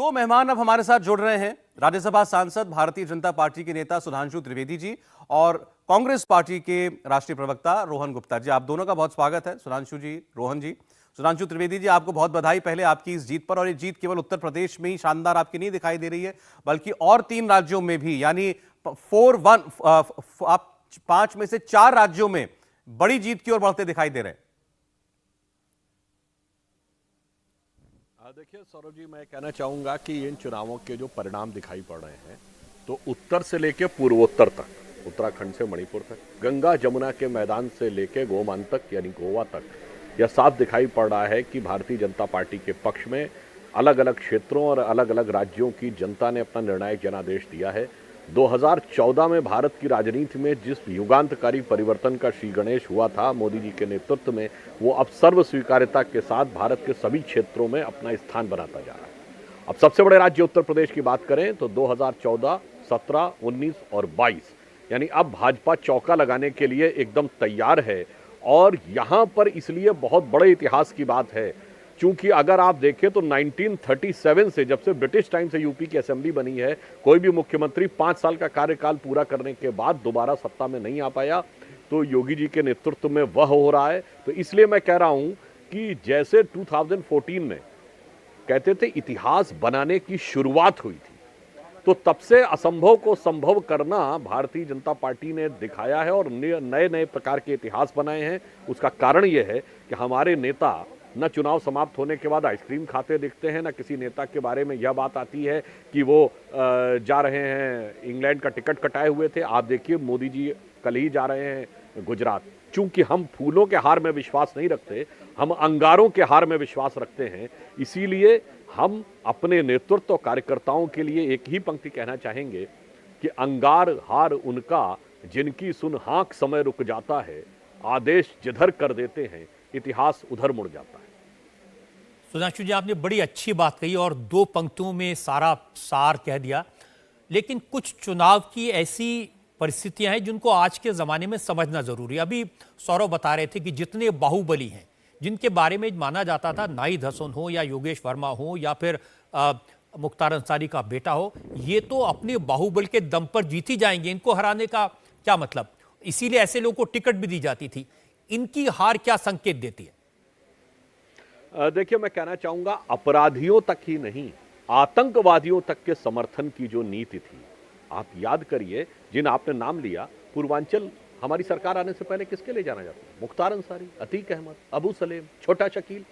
दो मेहमान अब हमारे साथ जुड़ रहे हैं। राज्यसभा सांसद भारतीय जनता पार्टी के नेता सुधांशु त्रिवेदी जी और कांग्रेस पार्टी के राष्ट्रीय प्रवक्ता रोहन गुप्ता जी। आप दोनों का बहुत स्वागत है। सुधांशु जी, रोहन जी। सुधांशु त्रिवेदी जी, आपको बहुत बधाई पहले आपकी इस जीत पर। और ये जीत केवल उत्तर प्रदेश में ही शानदार आपकी नहीं दिखाई दे रही है, बल्कि और 3 राज्यों में भी, यानी 4-1 आप 5 में से 4 राज्यों में बड़ी जीत की ओर बढ़ते दिखाई दे रहे हैं। देखिए सौरभ जी, मैं कहना चाहूंगा कि इन चुनावों के जो परिणाम दिखाई पड़ रहे हैं, तो उत्तर से लेकर पूर्वोत्तर तक, उत्तराखंड से मणिपुर तक, गंगा जमुना के मैदान से लेकर गोमान तक यानी गोवा तक, यह साफ दिखाई पड़ रहा है कि भारतीय जनता पार्टी के पक्ष में अलग अलग क्षेत्रों और अलग अलग राज्यों की जनता ने अपना निर्णायक जनादेश दिया है। 2014 में भारत की राजनीति में जिस युगांतकारी परिवर्तन का श्री गणेश हुआ था मोदी जी के नेतृत्व में, वो अब सर्व स्वीकार्यता के साथ भारत के सभी क्षेत्रों में अपना स्थान बनाता जा रहा है। अब सबसे बड़े राज्य उत्तर प्रदेश की बात करें तो 2014, 17, 19 और 22 यानी अब भाजपा चौका लगाने के लिए एकदम तैयार है। और यहाँ पर इसलिए बहुत बड़े इतिहास की बात है, क्योंकि अगर आप देखें तो 1937 से, जब से ब्रिटिश टाइम से यूपी की असेंबली बनी है, कोई भी मुख्यमंत्री 5 साल का कार्यकाल पूरा करने के बाद दोबारा सत्ता में नहीं आ पाया। तो योगी जी के नेतृत्व में वह हो रहा है। तो इसलिए मैं कह रहा हूं कि जैसे 2014 में कहते थे इतिहास बनाने की शुरुआत हुई थी, तो तब से असंभव को संभव करना भारतीय जनता पार्टी ने दिखाया है और नए नए प्रकार के इतिहास बनाए हैं। उसका कारण यह है कि हमारे नेता न चुनाव समाप्त होने के बाद आइसक्रीम खाते दिखते हैं, न किसी नेता के बारे में यह बात आती है कि वो जा रहे हैं, इंग्लैंड का टिकट कटाए हुए थे। आप देखिए मोदी जी कल ही जा रहे हैं गुजरात। चूंकि हम फूलों के हार में विश्वास नहीं रखते, हम अंगारों के हार में विश्वास रखते हैं, इसीलिए हम अपने नेतृत्व कार्यकर्ताओं के लिए एक ही पंक्ति कहना चाहेंगे कि अंगार हार उनका जिनकी सुन हाँक समय रुक जाता है, आदेश जिधर कर देते हैं इतिहास उधर मुड़ जाता है। सुधांशु जी, आपने बड़ी अच्छी बात कही और 2 पंक्तियों में सारा सार कह दिया। लेकिन कुछ चुनाव की ऐसी परिस्थितियां हैं जिनको आज के ज़माने में समझना ज़रूरी है। अभी सौरभ बता रहे थे कि जितने बाहुबली हैं, जिनके बारे में माना जाता था नाहिद हसन हो या योगेश वर्मा हो या फिर मुख्तार अंसारी का बेटा हो, ये तो अपने बाहुबल के दम पर जीत ही जाएंगे। इनको हराने का क्या मतलब? इसीलिए ऐसे लोगों को टिकट भी दी जाती थी। इनकी हार क्या संकेत देती है? देखिए, मैं कहना चाहूंगा अपराधियों तक ही नहीं, आतंकवादियों तक के समर्थन की जो नीति थी, आप याद करिए जिन आपने नाम लिया, पूर्वांचल हमारी सरकार आने से पहले किसके लिए जाना जाता था? मुख्तार अंसारी, अतीक अहमद, अबू सलेम, छोटा शकील,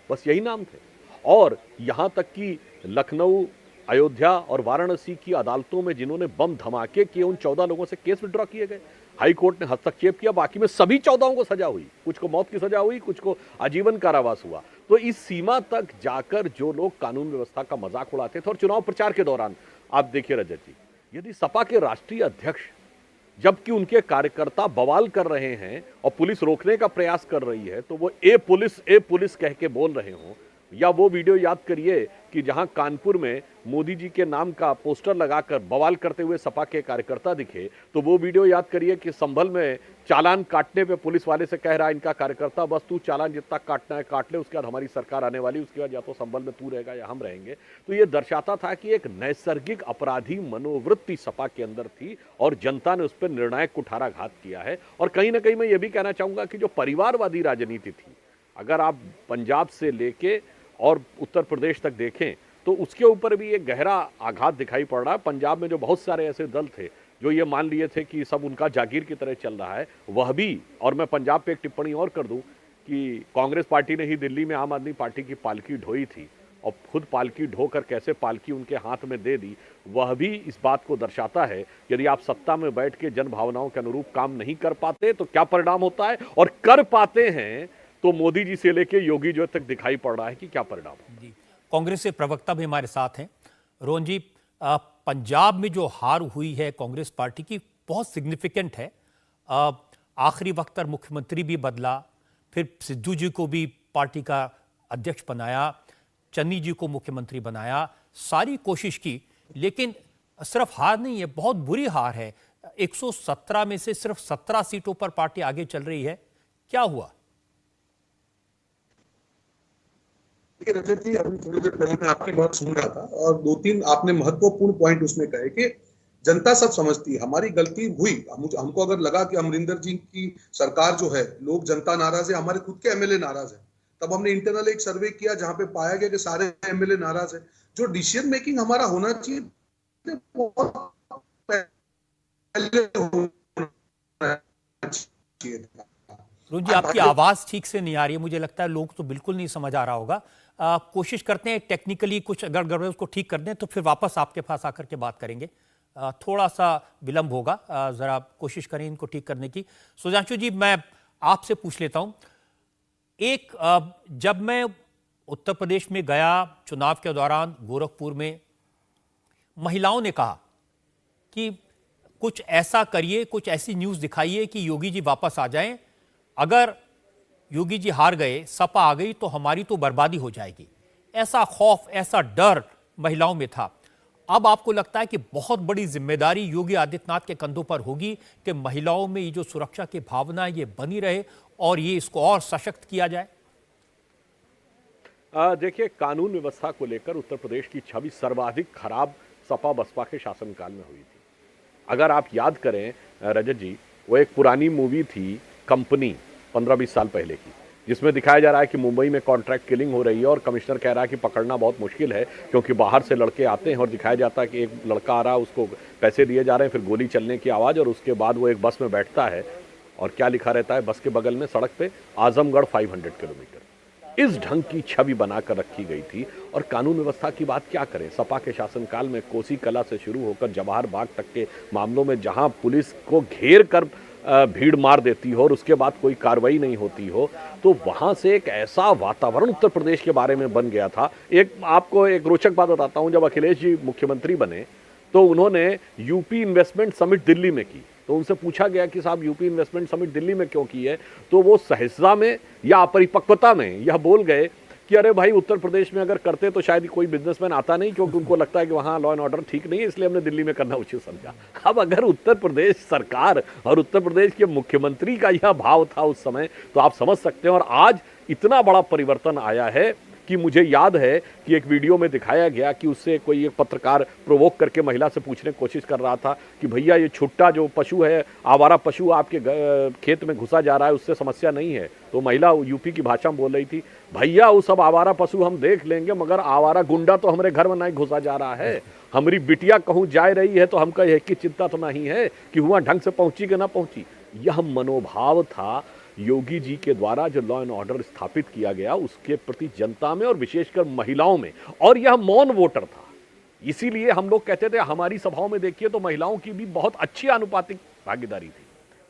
बस यही नाम थे। और यहां तक कि लखनऊ, अयोध्या और वाराणसी की अदालतों में जिन्होंने बम धमाके किए, उन 14 लोगों से केस विड्रॉ किए गए। हाई कोर्ट ने हस्तक्षेप किया, बाकी में सभी 14 को सजा हुई, कुछ को मौत की सजा हुई, कुछ को आजीवन कारावास हुआ। तो इस सीमा तक जाकर जो लोग कानून व्यवस्था का मजाक उड़ाते थे, और चुनाव प्रचार के दौरान आप देखिए रजत जी, यदि सपा के राष्ट्रीय अध्यक्ष, जबकि उनके कार्यकर्ता बवाल कर रहे हैं और पुलिस रोकने का प्रयास कर रही है, तो वो ए पुलिस कह के बोल रहे हो, या वो वीडियो याद करिए कि जहां कानपुर में मोदी जी के नाम का पोस्टर लगाकर बवाल करते हुए सपा के कार्यकर्ता दिखे, तो वो वीडियो याद करिए कि संभल में चालान काटने पे पुलिस वाले से कह रहा है इनका कार्यकर्ता, बस तू चालान जितना काटना है काट ले, उसके बाद हमारी सरकार आने वाली, उसके बाद या तो संभल में तू रहेगा या हम रहेंगे। तो ये दर्शाता था कि एक नैसर्गिक अपराधी मनोवृत्ति सपा के अंदर थी और जनता ने उस पर निर्णायक कुठाराघात किया है। और कहीं ना कहीं मैं ये भी कहना चाहूंगा कि जो परिवारवादी राजनीति थी, अगर आप पंजाब से लेके और उत्तर प्रदेश तक देखें तो उसके ऊपर भी एक गहरा आघात दिखाई पड़ रहा है। पंजाब में जो बहुत सारे ऐसे दल थे जो ये मान लिए थे कि सब उनका जागीर की तरह चल रहा है, वह भी। और मैं पंजाब पे एक टिप्पणी और कर दूं कि कांग्रेस पार्टी ने ही दिल्ली में आम आदमी पार्टी की पालकी ढोई थी, और खुद पालकी ढोकर कैसे पालकी उनके हाथ में दे दी, वह भी इस बात को दर्शाता है। यदि आप सत्ता में बैठ के जन भावनाओं के अनुरूप काम नहीं कर पाते तो क्या परिणाम होता है, और कर पाते हैं तो मोदी जी से लेके योगी जी तक दिखाई पड़ रहा है कि क्या परिणाम है। कांग्रेस के प्रवक्ता भी हमारे साथ हैं। रोहन जी, पंजाब में जो हार हुई है कांग्रेस पार्टी की, बहुत सिग्निफिकेंट है। आखिरी वक्त पर मुख्यमंत्री भी बदला, फिर सिद्धू जी को भी पार्टी का अध्यक्ष बनाया, चन्नी जी को मुख्यमंत्री बनाया, सारी कोशिश की, लेकिन सिर्फ हार नहीं है, बहुत बुरी हार है। 117 में से सिर्फ 17 सीटों पर पार्टी आगे चल रही है। क्या हुआ? देखिए रजत जी, अभी थोड़ी देर पहले मैं आपकी बात सुन रहा था और दो तीन आपने महत्वपूर्ण पॉइंट उसमें कहे कि जनता सब समझती है, हमारी गलती हुई। हमको अगर लगा कि अमरिंदर जी की सरकार जो है, लोग जनता नाराज है, हमारे खुद के एमएलए नाराज है, तब हमने इंटरनल एक सर्वे किया जहां पे पाया गया कि सारे एमएलए नाराज है। जो डिसीजन मेकिंग हमारा होना चाहिए बहुत पहले होना चाहिए था। रोहन जी, आपकी आवाज ठीक से नहीं आ रही है, मुझे लगता है लोग तो बिल्कुल नहीं समझ आ रहा होगा। कोशिश करते हैं टेक्निकली कुछ अगर गड़बड़ उसको ठीक कर दें तो फिर वापस आपके पास आकर के बात करेंगे। थोड़ा सा विलंब होगा, जरा कोशिश करें इनको ठीक करने की। सुधांशु जी, मैं आपसे पूछ लेता हूं, जब मैं उत्तर प्रदेश में गया चुनाव के दौरान गोरखपुर में, महिलाओं ने कहा कि कुछ ऐसा करिए, कुछ ऐसी न्यूज़ दिखाइए कि योगी जी वापस आ जाएं। अगर योगी जी हार गए, सपा आ गई तो हमारी तो बर्बादी हो जाएगी। ऐसा खौफ, ऐसा डर महिलाओं में था। अब आपको लगता है कि बहुत बड़ी जिम्मेदारी योगी आदित्यनाथ के कंधों पर होगी कि महिलाओं में ये जो सुरक्षा की भावना है ये बनी रहे और ये इसको और सशक्त किया जाए? देखिए, कानून व्यवस्था को लेकर उत्तर प्रदेश की छवि सर्वाधिक खराब सपा बसपा के शासनकाल में हुई थी। अगर आप याद करें रजत जी, वो एक पुरानी मूवी थी कंपनी, 15-20 साल पहले की, जिसमें दिखाया जा रहा है कि मुंबई में कॉन्ट्रैक्ट किलिंग हो रही है और कमिश्नर कह रहा है कि पकड़ना बहुत मुश्किल है क्योंकि बाहर से लड़के आते हैं, और दिखाया जाता है कि एक लड़का आ रहा है, उसको पैसे दिए जा रहे हैं, फिर गोली चलने की आवाज़, और उसके बाद वो एक बस में बैठता है और क्या लिखा रहता है बस के बगल में सड़क पे, आजमगढ़ 500 किलोमीटर। इस ढंग की छवि बनाकर रखी गई थी। और कानून व्यवस्था की बात क्या करें, सपा के शासनकाल में कोसी कला से शुरू होकर जवाहर बाग तक के मामलों में जहां पुलिस को घेर कर भीड़ मार देती हो और उसके बाद कोई कार्रवाई नहीं होती हो, तो वहां से एक ऐसा वातावरण उत्तर प्रदेश के बारे में बन गया था। आपको एक रोचक बात बताता हूं, जब अखिलेश जी मुख्यमंत्री बने तो उन्होंने यूपी इन्वेस्टमेंट समिट दिल्ली में की, तो उनसे पूछा गया कि साहब यूपी इन्वेस्टमेंट समिट दिल्ली में क्यों की है, तो वो सहजता में या अपरिपक्वता में यह बोल गए कि अरे भाई, उत्तर प्रदेश में अगर करते तो शायद कोई बिजनेसमैन आता नहीं, क्योंकि उनको लगता है कि वहाँ लॉ एंड ऑर्डर ठीक नहीं है, इसलिए हमने दिल्ली में करना उचित समझा। अब अगर उत्तर प्रदेश सरकार और उत्तर प्रदेश के मुख्यमंत्री का यह भाव था उस समय, तो आप समझ सकते हैं। और आज इतना बड़ा परिवर्तन आया है कि मुझे याद है कि एक वीडियो में दिखाया गया कि उससे कोई एक पत्रकार प्रोवोक करके महिला से पूछने की कोशिश कर रहा था कि भैया, ये छुट्टा जो पशु है, आवारा पशु आपके खेत में घुसा जा रहा है, उससे समस्या नहीं है? तो महिला यूपी की भाषा में बोल रही थी, भैया वो सब आवारा पशु हम देख लेंगे, मगर आवारा गुंडा तो हमारे घर में नहीं घुसा जा रहा है। हमारी बिटिया कहूँ जा रही है तो हमका यह की चिंता तो नहीं है कि वहाँ ढंग से पहुंची कि ना पहुंची। यह मनोभाव था योगी जी के द्वारा जो लॉ एंड ऑर्डर स्थापित किया गया, उसके प्रति जनता में और विशेषकर महिलाओं में। और यह मौन वोटर था, इसीलिए हम लोग कहते थे, हमारी सभाओं में देखिए तो महिलाओं की भी बहुत अच्छी आनुपातिक भागीदारी थी,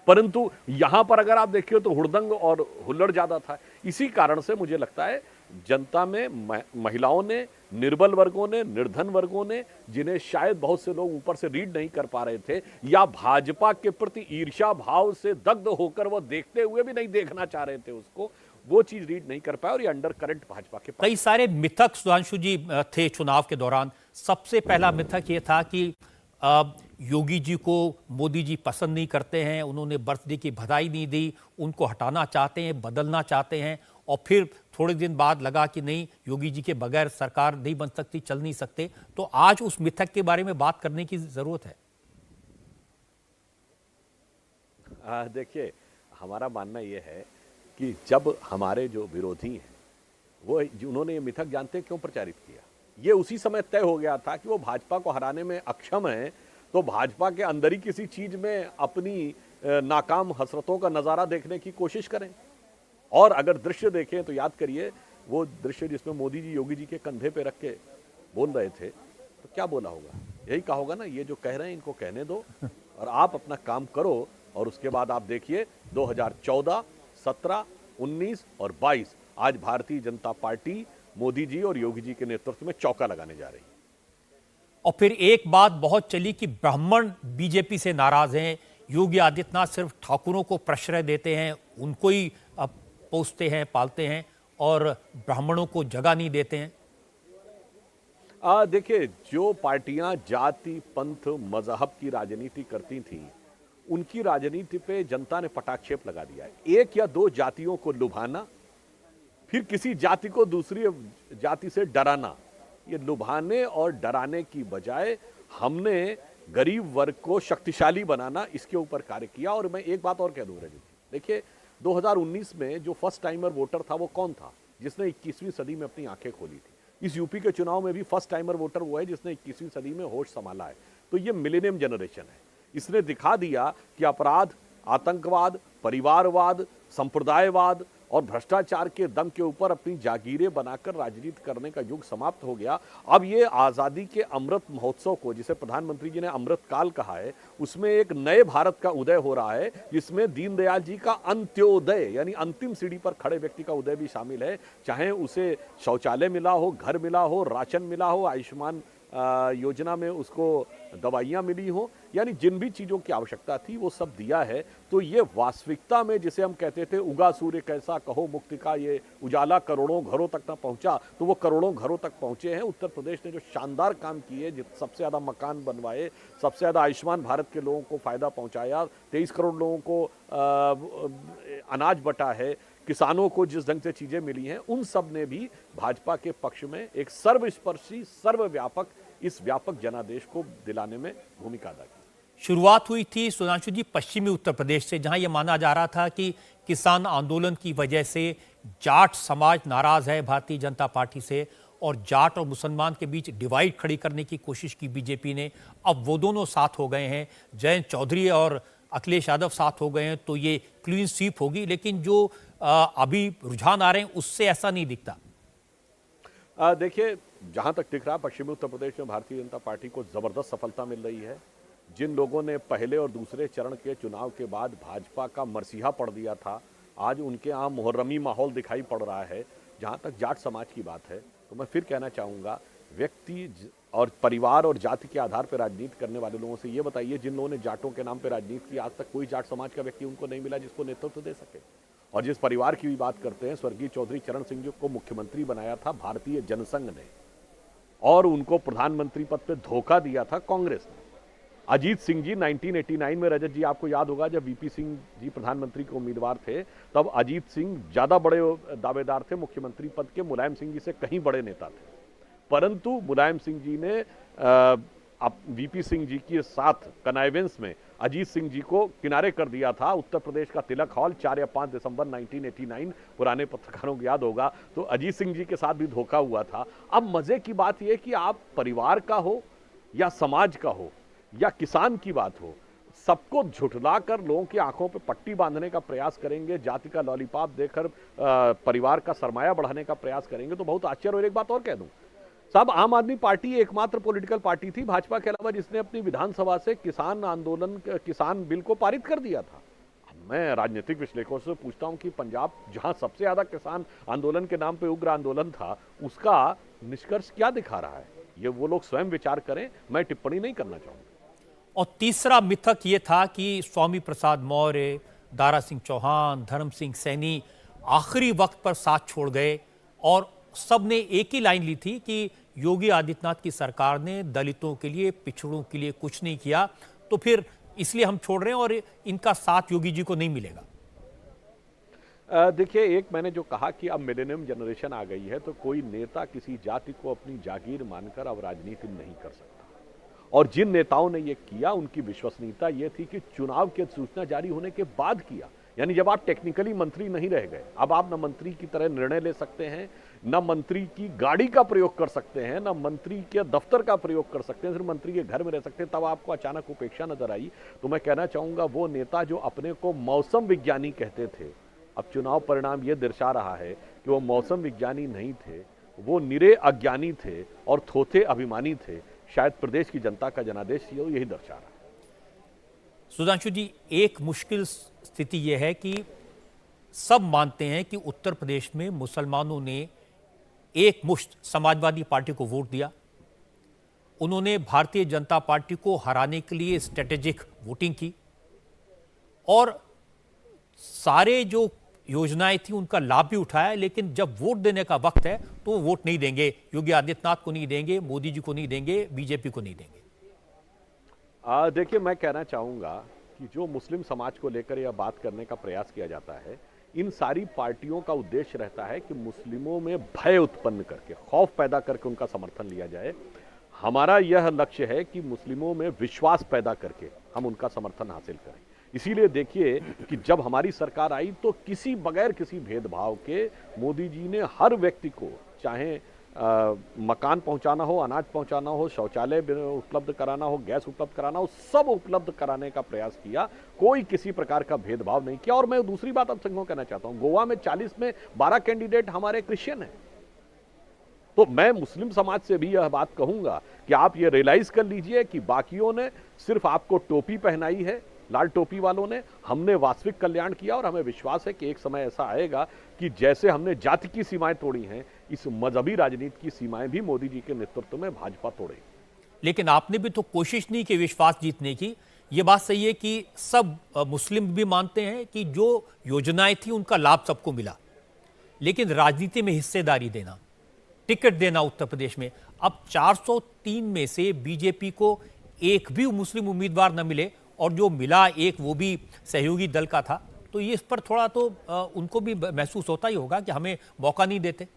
परंतु यहां पर अगर आप देखिए तो हुड़दंग और हुल्लड़ ज्यादा था। इसी कारण से मुझे लगता है जनता में महिलाओं ने, निर्बल वर्गों ने, निर्धन वर्गों ने, जिन्हें शायद बहुत से लोग ऊपर से रीड नहीं कर पा रहे थे, या भाजपा के प्रति ईर्ष्या भाव से दग्ध होकर वो देखते हुए भी नहीं देखना चाह रहे थे उसको, वो चीज रीड नहीं कर पाए और ये अंडर करंट भाजपा के पास। कई सारे मिथक सुधांशु जी थे चुनाव के दौरान। सबसे पहला मिथक ये था कि योगी जी को मोदी जी पसंद नहीं करते हैं, उन्होंने बर्थडे की बधाई नहीं दी, उनको हटाना चाहते हैं, बदलना चाहते हैं। और फिर थोड़े दिन बाद लगा कि नहीं, योगी जी के बगैर सरकार नहीं बन सकती, चल नहीं सकते। तो आज उस मिथक के बारे में बात करने की जरूरत है। देखिए, हमारा मानना यह है कि जब हमारे जो विरोधी हैं, वो उन्होंने ये मिथक जानते क्यों प्रचारित किया, ये उसी समय तय हो गया था कि वो भाजपा को हराने में अक्षम है, तो भाजपा के अंदर ही किसी चीज में अपनी नाकाम हसरतों का नजारा देखने की कोशिश करें। और अगर दृश्य देखें तो याद करिए, वो दृश्य जिसमें मोदी जी योगी जी के कंधे पे रख के बोल रहे थे, तो क्या बोला होगा? यही कहा होगा ना, ये जो कह रहे हैं इनको कहने दो और आप अपना काम करो। और उसके बाद आप देखिए 2014, 17, 19 और 22, आज भारतीय जनता पार्टी मोदी जी और योगी जी के नेतृत्व में चौका लगाने जा रही है। और फिर एक बात बहुत चली कि ब्राह्मण बीजेपी से नाराज हैं, योगी आदित्यनाथ सिर्फ ठाकुरों को प्रश्रय देते हैं, उनको ही पोसते हैं, पालते हैं, और ब्राह्मणों को जगह नहीं देते हैं। देखिए, जो पार्टियां जाति, पंथ, मजहब की राजनीति करती थी, उनकी राजनीति पे जनता ने पटाक्षेप लगा दिया है। एक या दो जातियों को लुभाना फिर किसी जाति को दूसरी जाति से डराना, ये लुभाने और डराने की बजाय हमने गरीब वर्ग को शक्तिशाली बनाना, इसके ऊपर कार्य किया। और मैं एक बात और कह दूं रजत, देखिए 2019 में जो फर्स्ट टाइमर वोटर था वो कौन था? जिसने 21वीं सदी में अपनी आंखें खोली थी। इस यूपी के चुनाव में भी फर्स्ट टाइमर वोटर वो है जिसने 21वीं सदी में होश संभाला है। तो ये मिलेनियम जनरेशन है। इसने दिखा दिया कि अपराध, आतंकवाद, परिवारवाद, संप्रदायवाद और भ्रष्टाचार के दम के ऊपर अपनी जागीरें बनाकर राजनीति करने का युग समाप्त हो गया। अब ये आज़ादी के अमृत महोत्सव को, जिसे प्रधानमंत्री जी ने अमृत काल कहा है, उसमें एक नए भारत का उदय हो रहा है, जिसमें दीनदयाल जी का अंत्योदय यानी अंतिम सीढ़ी पर खड़े व्यक्ति का उदय भी शामिल है। चाहे उसे शौचालय मिला हो, घर मिला हो, राशन मिला हो, आयुष्मान योजना में उसको दवाइयाँ मिली हो, यानी जिन भी चीज़ों की आवश्यकता थी वो सब दिया है। तो ये वास्तविकता में, जिसे हम कहते थे उगा सूर्य कैसा कहो मुक्ति का, ये उजाला करोड़ों घरों तक ना पहुंचा, तो वो करोड़ों घरों तक पहुंचे हैं। उत्तर प्रदेश ने जो शानदार काम किए, सबसे ज़्यादा मकान बनवाए, सबसे ज़्यादा आयुष्मान भारत के लोगों को फ़ायदा पहुँचाया, 23 करोड़ लोगों को अनाज बटा है, किसानों को जिस ढंग से चीज़ें मिली हैं, उन सब ने भी भाजपा के पक्ष में एक सर्वस्पर्शी, सर्वव्यापक, इस व्यापक जनादेश को दिलाने में भूमिका अदा की। शुरुआत हुई थी सुधांशु जी पश्चिमी उत्तर प्रदेश से, जहां यह माना जा रहा था कि किसान आंदोलन की वजह से जाट समाज नाराज है भारतीय जनता पार्टी से और जाट और मुसलमान के बीच डिवाइड खड़ी करने की कोशिश की बीजेपी ने। अब वो दोनों साथ हो गए हैं, जयंत चौधरी और अखिलेश यादव साथ हो गए हैं, तो ये क्लीन स्वीप होगी। लेकिन जो अभी रुझान आ रहे हैं उससे ऐसा नहीं दिखता। देखिए, जहां तक दिख रहा है पश्चिमी उत्तर प्रदेश में भारतीय जनता पार्टी को जबरदस्त सफलता मिल रही है। जिन लोगों ने पहले और दूसरे चरण के चुनाव के बाद भाजपा का मरसिहा पढ़ दिया था, आज उनके यहाँ मुहर्रमी माहौल दिखाई पड़ रहा है। जहां तक जाट समाज की बात है, तो मैं फिर कहना चाहूँगा, व्यक्ति और परिवार और जाति के आधार पर राजनीति करने वाले लोगों से ये बताइए, जिन लोगों ने जाटों के नाम पर राजनीति की, आज तक कोई जाट समाज का व्यक्ति उनको नहीं मिला जिसको नेतृत्व दे सके। और जिस परिवार की भी बात करते हैं, स्वर्गीय चौधरी चरण सिंह जी को मुख्यमंत्री बनाया था भारतीय जनसंघ ने, और उनको प्रधानमंत्री पद पे धोखा दिया था कांग्रेस ने। अजीत सिंह जी 1989 में, रजत जी आपको याद होगा, जब वीपी सिंह जी प्रधानमंत्री के उम्मीदवार थे, तब अजीत सिंह ज्यादा बड़े दावेदार थे मुख्यमंत्री पद के, मुलायम सिंह जी से कहीं बड़े नेता थे। परंतु मुलायम सिंह जी ने वीपी सिंह जी के साथ कनाइवेंस में अजीत सिंह जी को किनारे कर दिया था। उत्तर प्रदेश का तिलक हॉल, 4 या 5 दिसंबर 1989, पुराने पत्रकारों को याद होगा। तो अजीत सिंह जी के साथ भी धोखा हुआ था। अब मजे की बात यह कि आप परिवार का हो या समाज का हो या किसान की बात हो, सबको झुठलाकर लोगों की आंखों पर पट्टी बांधने का प्रयास करेंगे, जाति का लॉलीपॉप देकर परिवार का सरमाया बढ़ाने का प्रयास करेंगे, तो बहुत आश्चर्य। और एक बात और कह दूं साहब, आम आदमी पार्टी एकमात्र पॉलिटिकल पार्टी थी भाजपा के अलावा जिसने अपनी विधानसभा से किसान बिल को पारित कर दिया था। मैं राजनीतिक विश्लेषकों से पूछता हूं कि पंजाब, जहां सबसे ज्यादा किसान आंदोलन के नाम पे उग्र आंदोलन था, उसका निष्कर्ष क्या दिखा रहा है, ये वो लोग स्वयं विचार करें, मैं टिप्पणी नहीं करना चाहूंगा। और तीसरा मिथक ये था कि स्वामी प्रसाद मौर्य, दारा सिंह चौहान, धर्म सिंह सैनी आखिरी वक्त पर साथ छोड़ गए और सबने एक ही लाइन ली थी कि योगी आदित्यनाथ की सरकार ने दलितों के लिए, पिछड़ों के लिए कुछ नहीं किया, तो फिर इसलिए हम छोड़ रहे हैं और इनका साथ योगी जी को नहीं मिलेगा। देखिए, एक मैंने जो कहा कि अब मिलेनियम जनरेशन आ गई है, तो कोई नेता किसी जाति को अपनी जागीर मानकर अब राजनीति नहीं कर सकता। और जिन नेताओं ने ये किया, उनकी विश्वसनीयता ये थी कि चुनाव की सूचना जारी होने के बाद किया। यानी जब आप टेक्निकली मंत्री नहीं रह गए, अब आप न मंत्री की तरह निर्णय ले सकते हैं, न मंत्री की गाड़ी का प्रयोग कर सकते हैं, न मंत्री के दफ्तर का प्रयोग कर सकते हैं, सिर्फ मंत्री के घर में रह सकते हैं, तब आपको अचानक उपेक्षा नजर आई। तो मैं कहना चाहूंगा, वो नेता जो अपने को मौसम विज्ञानी कहते थे, अब चुनाव परिणाम ये दर्शा रहा है कि वो मौसम विज्ञानी नहीं थे, वो निरे अज्ञानी थे और थोथे अभिमानी थे। शायद प्रदेश की जनता का जनादेश यही दर्शा रहा है। सुधांशु जी, एक मुश्किल स्थिति यह है कि सब मानते हैं कि उत्तर प्रदेश में मुसलमानों ने एक मुश्त समाजवादी पार्टी को वोट दिया, उन्होंने भारतीय जनता पार्टी को हराने के लिए स्ट्रेटेजिक वोटिंग की और सारे जो योजनाएं थी उनका लाभ भी उठाया, लेकिन जब वोट देने का वक्त है तो वो वोट नहीं देंगे, योगी आदित्यनाथ को नहीं देंगे, मोदी जी को नहीं देंगे, बीजेपी को नहीं देंगे। देखिए, मैं कहना चाहूंगा कि जो मुस्लिम समाज को लेकर यह बात करने का प्रयास किया जाता है, इन सारी पार्टियों का उद्देश्य रहता है कि मुस्लिमों में भय उत्पन्न करके, खौफ पैदा करके उनका समर्थन लिया जाए। हमारा यह लक्ष्य है कि मुस्लिमों में विश्वास पैदा करके हम उनका समर्थन हासिल करें। इसीलिए देखिए कि जब हमारी सरकार आई तो बगैर किसी भेदभाव के मोदी जी ने हर व्यक्ति को, चाहे मकान पहुंचाना हो, अनाज पहुंचाना हो, शौचालय उपलब्ध कराना हो, गैस उपलब्ध कराना हो, सब उपलब्ध कराने का प्रयास किया। कोई किसी प्रकार का भेदभाव नहीं किया। और मैं दूसरी बात आप सबको कहना चाहता हूं, गोवा में 40 में 12 कैंडिडेट हमारे क्रिश्चियन हैं। तो मैं मुस्लिम समाज से भी यह बात कहूंगा कि आप ये रियलाइज कर लीजिए कि बाकियों ने सिर्फ आपको टोपी पहनाई है, लाल टोपी वालों ने, हमने वास्तविक कल्याण किया। और हमें विश्वास है कि एक समय ऐसा आएगा कि जैसे हमने जाति की सीमाएं तोड़ी हैं, इस मजहबी राजनीति की सीमाएं भी मोदी जी के नेतृत्व में भाजपा तोड़े। लेकिन आपने भी तो कोशिश नहीं की विश्वास जीतने की। ये बात सही है कि सब मुस्लिम भी मानते हैं कि जो योजनाएं थी उनका लाभ सबको मिला, लेकिन राजनीति में हिस्सेदारी देना, टिकट देना उत्तर प्रदेश में, अब 403 में से बीजेपी को एक भी मुस्लिम उम्मीदवार न मिले और जो मिला एक वो भी सहयोगी दल का था, तो ये इस पर थोड़ा तो उनको भी महसूस होता ही होगा कि हमें मौका नहीं देते।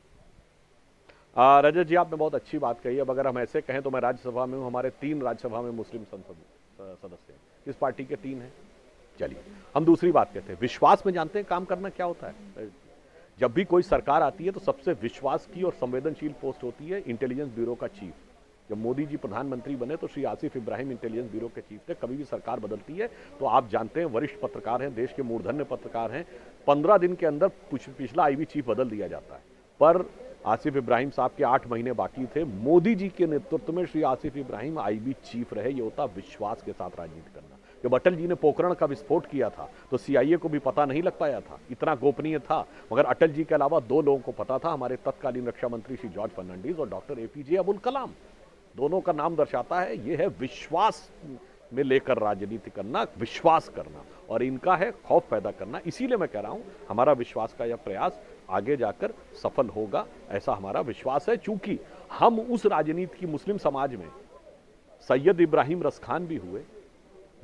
रजत जी, आपने बहुत अच्छी बात कही। अब अगर हम ऐसे कहें तो मैं राज्यसभा में हूं, हमारे 3 राज्यसभा में मुस्लिम सदस्य हैं। किस पार्टी के 3 हैं? चलिए हम दूसरी बात कहते हैं, विश्वास में जानते हैं काम करना क्या होता है। जब भी कोई सरकार आती है तो सबसे विश्वास की और संवेदनशील पोस्ट होती है इंटेलिजेंस ब्यूरो का चीफ। जब मोदी जी प्रधानमंत्री बने तो श्री आसिफ इब्राहिम इंटेलिजेंस ब्यूरो के चीफ थे। कभी भी सरकार बदलती है तो आप जानते हैं, वरिष्ठ पत्रकार हैं, देश के मूर्धन्य पत्रकार हैं, 15 दिन के अंदर पिछला आईबी चीफ बदल दिया जाता है। पर आसिफ इब्राहिम साहब के 8 महीने बाकी थे। मोदी जी के नेतृत्व में श्री आसिफ इब्राहिम आईबी चीफ रहे। ये होता विश्वास के साथ राजनीति करना। जब अटल जी ने पोखरण का विस्फोट किया था तो सीआईए को भी पता नहीं लग पाया था, इतना गोपनीय था। मगर अटल जी के अलावा 2 लोगों को पता था, हमारे तत्कालीन रक्षा मंत्री श्री जॉर्ज फर्नांडीज और डॉक्टर एपीजे अब्दुल कलाम। दोनों का नाम दर्शाता है ये है विश्वास में लेकर राजनीति करना, विश्वास करना, और इनका है खौफ पैदा करना। इसीलिए मैं कह रहा हूं हमारा विश्वास का यह प्रयास आगे जाकर सफल होगा, ऐसा हमारा विश्वास है। चूंकि हम उस राजनीति की मुस्लिम समाज में सैयद इब्राहिम रसखान भी हुए,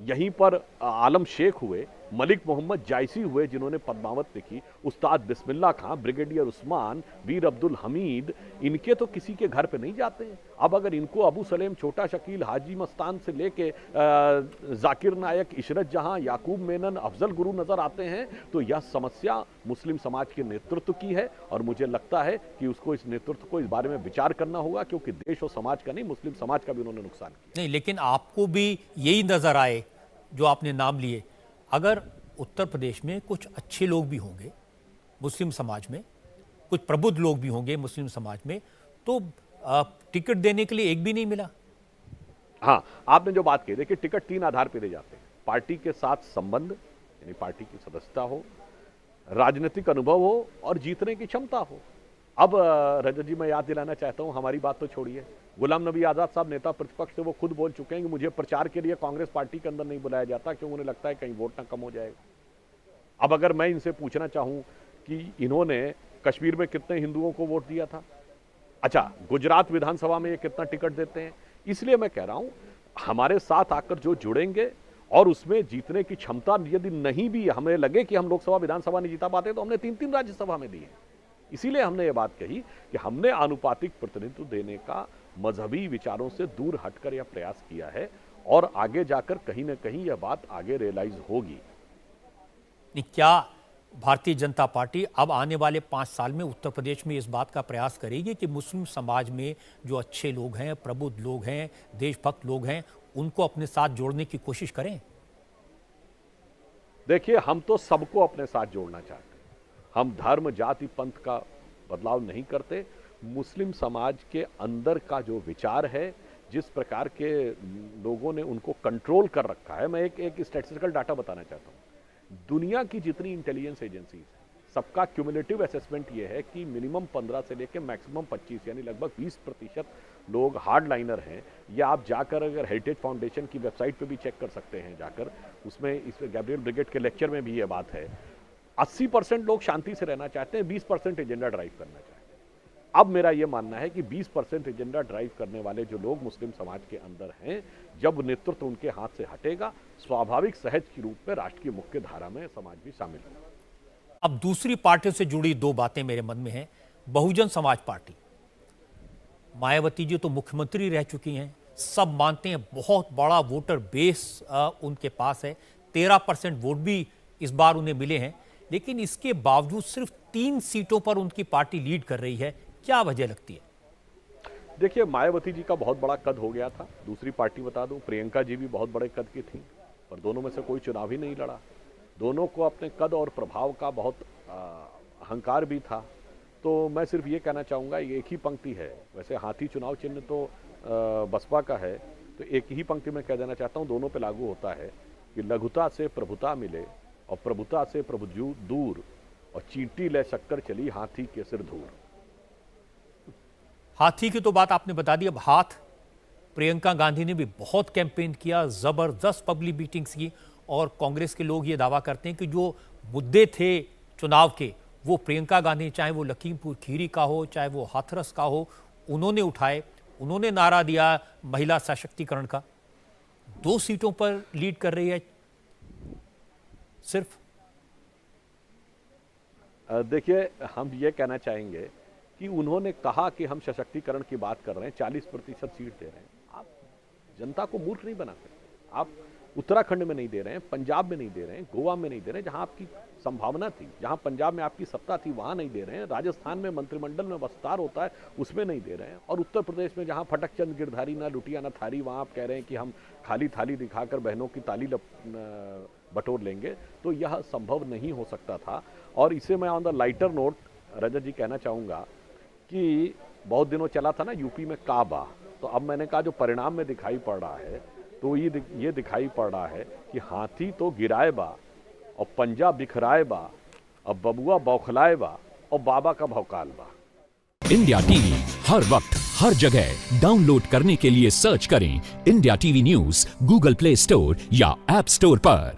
यहीं पर आलम शेख हुए, मलिक मोहम्मद जायसी हुए जिन्होंने पद्मावत लिखी, उस्ताद बिस्मिल्लाह खां, ब्रिगेडियर उस्मान, वीर अब्दुल हमीद, इनके तो किसी के घर पे नहीं जाते हैं। अब अगर इनको अबू सलेम, छोटा शकील, हाजी मस्तान से लेके जाकिर नायक, इशरत जहां, याकूब मेनन, अफजल गुरु नजर आते हैं तो यह समस्या मुस्लिम समाज के नेतृत्व की है। और मुझे लगता है कि उसको, इस नेतृत्व को इस बारे में विचार करना होगा, क्योंकि देश और समाज का नहीं, मुस्लिम समाज का भी उन्होंने नुकसान किया। नहीं, लेकिन आपको भी यही नजर आए जो आपने नाम लिए, अगर उत्तर प्रदेश में कुछ अच्छे लोग भी होंगे मुस्लिम समाज में, कुछ प्रबुद्ध लोग भी होंगे मुस्लिम समाज में, तो टिकट देने के लिए एक भी नहीं मिला। हाँ, आपने जो बात कही, देखिए टिकट 3 आधार पर दे जाते हैं। पार्टी के साथ संबंध, यानी पार्टी की सदस्यता हो, राजनीतिक अनुभव हो और जीतने की क्षमता हो। अब रजत जी, मैं याद दिलाना चाहता हूं, हमारी बात तो छोड़िए, गुलाम नबी आजाद साहब नेता प्रतिपक्ष थे, वो खुद बोल चुके हैं कि मुझे प्रचार के लिए कांग्रेस पार्टी के अंदर नहीं बुलाया जाता क्योंकि उन्हें लगता है कहीं वोट ना कम हो जाएगा। अब अगर मैं इनसे पूछना चाहूं कि इन्होंने कश्मीर में कितने हिंदुओं को वोट दिया था, अच्छा गुजरात विधानसभा में ये कितना टिकट देते हैं, इसलिए मैं कह रहा हूं हमारे साथ आकर जो जुड़ेंगे और उसमें जीतने की क्षमता यदि नहीं भी हमें लगे कि हम लोकसभा विधानसभा नहीं जीता पाते तो हमने 3-3 राज्यसभा में दिए। इसीलिए हमने ये बात कही कि हमने आनुपातिक प्रतिनिधित्व देने का मजहबी विचारों से दूर हटकर यह प्रयास किया है और आगे जाकर कहीं ना कहीं यह बात आगे रियलाइज होगी। क्या भारतीय जनता पार्टी अब आने वाले 5 साल में उत्तर प्रदेश में इस बात का प्रयास करेगी कि मुस्लिम समाज में जो अच्छे लोग हैं, प्रबुद्ध लोग हैं, देशभक्त लोग हैं, उनको अपने साथ जोड़ने की कोशिश करें? देखिए, हम तो सबको अपने साथ जोड़ना चाहते हैं। हम धर्म, जाति, पंथ का बदलाव नहीं करते। मुस्लिम समाज के अंदर का जो विचार है, जिस प्रकार के लोगों ने उनको कंट्रोल कर रखा है, मैं एक स्टैटिस्टिकल डाटा बताना चाहता हूं। दुनिया की जितनी इंटेलिजेंस एजेंसीज हैं, सबका क्यूमुलेटिव असेसमेंट ये है कि मिनिमम 15 से लेकर मैक्सिमम 25 यानी लगभग 20% लोग हार्ड लाइनर हैं। या आप जाकर अगर हेरिटेज फाउंडेशन की वेबसाइट पे भी चेक कर सकते हैं जाकर, उसमें इसमें गैब्रियल ब्रिगेड के लेक्चर में भी ये बात है। 80% लोग शांति से रहना चाहते हैं, 20% एजेंडा ड्राइव करना चाहते हैं। अब मेरा यह मानना है कि 20% एजेंडा ड्राइव करने वाले जो लोग मुस्लिम समाज के अंदर हैं, जब नेतृत्व उनके हाथ से हटेगा, स्वाभाविक सहज के रूप में राष्ट्र की मुख्य धारा में समाज भी शामिल होगा। अब दूसरी पार्टियों से जुड़ी दो बातें मेरे मन में हैं। बहुजन समाज पार्टी, मायावती जी तो मुख्यमंत्री रह चुकी हैं, सब मानते हैं बहुत बड़ा वोटर बेस उनके पास है, 13% वोट भी इस बार उन्हें मिले हैं, लेकिन इसके बावजूद सिर्फ 3 सीटों पर उनकी पार्टी लीड कर रही है। क्या वजह लगती है? देखिए, मायावती जी का बहुत बड़ा कद हो गया था। दूसरी पार्टी बता दूं, प्रियंका जी भी बहुत बड़े कद की थी, पर दोनों में से कोई चुनाव ही नहीं लड़ा। दोनों को अपने कद और प्रभाव का बहुत अहंकार भी था। तो मैं सिर्फ ये कहना चाहूँगा, एक ही पंक्ति है, वैसे हाथी चुनाव चिन्ह तो बसपा का है, तो एक ही पंक्ति में कह देना चाहता हूँ, दोनों पे लागू होता है कि लघुता से प्रभुता मिले और प्रभुता से प्रभु दूर, और चींटी ले शक्कर चली हाथी के सिर धूर। हाथी की तो बात आपने बता दी, अब हाथ। प्रियंका गांधी ने भी बहुत कैंपेन किया, जबरदस्त पब्लिक मीटिंग्स की, और कांग्रेस के लोग ये दावा करते हैं कि जो मुद्दे थे चुनाव के, वो प्रियंका गांधी, चाहे वो लखीमपुर खीरी का हो, चाहे वो हाथरस का हो, उन्होंने उठाए। उन्होंने नारा दिया महिला सशक्तिकरण का। 2 सीटों पर लीड कर रही है सिर्फ। देखिए, हम ये कहना चाहेंगे कि उन्होंने कहा कि हम सशक्तिकरण की बात कर रहे हैं, 40% सीट दे रहे हैं। आप जनता को मूर्ख नहीं बना सकते। आप उत्तराखंड में नहीं दे रहे हैं, पंजाब में नहीं दे रहे हैं, गोवा में नहीं दे रहे हैं, जहां आपकी संभावना थी, जहां पंजाब में आपकी सत्ता थी वहां नहीं दे रहे हैं, राजस्थान में मंत्रिमंडल में विस्तार होता है उसमें नहीं दे रहे हैं, और उत्तर प्रदेश में जहां फटक चंद गिरधारी ना लुटिया ना थारी, वहां आप कह रहे हैं कि हम खाली थाली दिखाकर बहनों की ताली बटोर लेंगे। तो यह संभव नहीं हो सकता था। और इसे मैं ऑन द लाइटर नोट रजत जी कहना चाहूँगा कि बहुत दिनों चला था ना यूपी में काबा, तो अब मैंने कहा जो परिणाम में दिखाई पड़ रहा है, तो ये दिखाई पड़ रहा है कि हाथी तो गिराए बा और पंजा बिखराए बा, अब बबुआ बौखलाए बा और बाबा का भौकाल बा। इंडिया टीवी हर वक्त हर जगह डाउनलोड करने के लिए सर्च करें India TV news Google play store या ऐप स्टोर पर।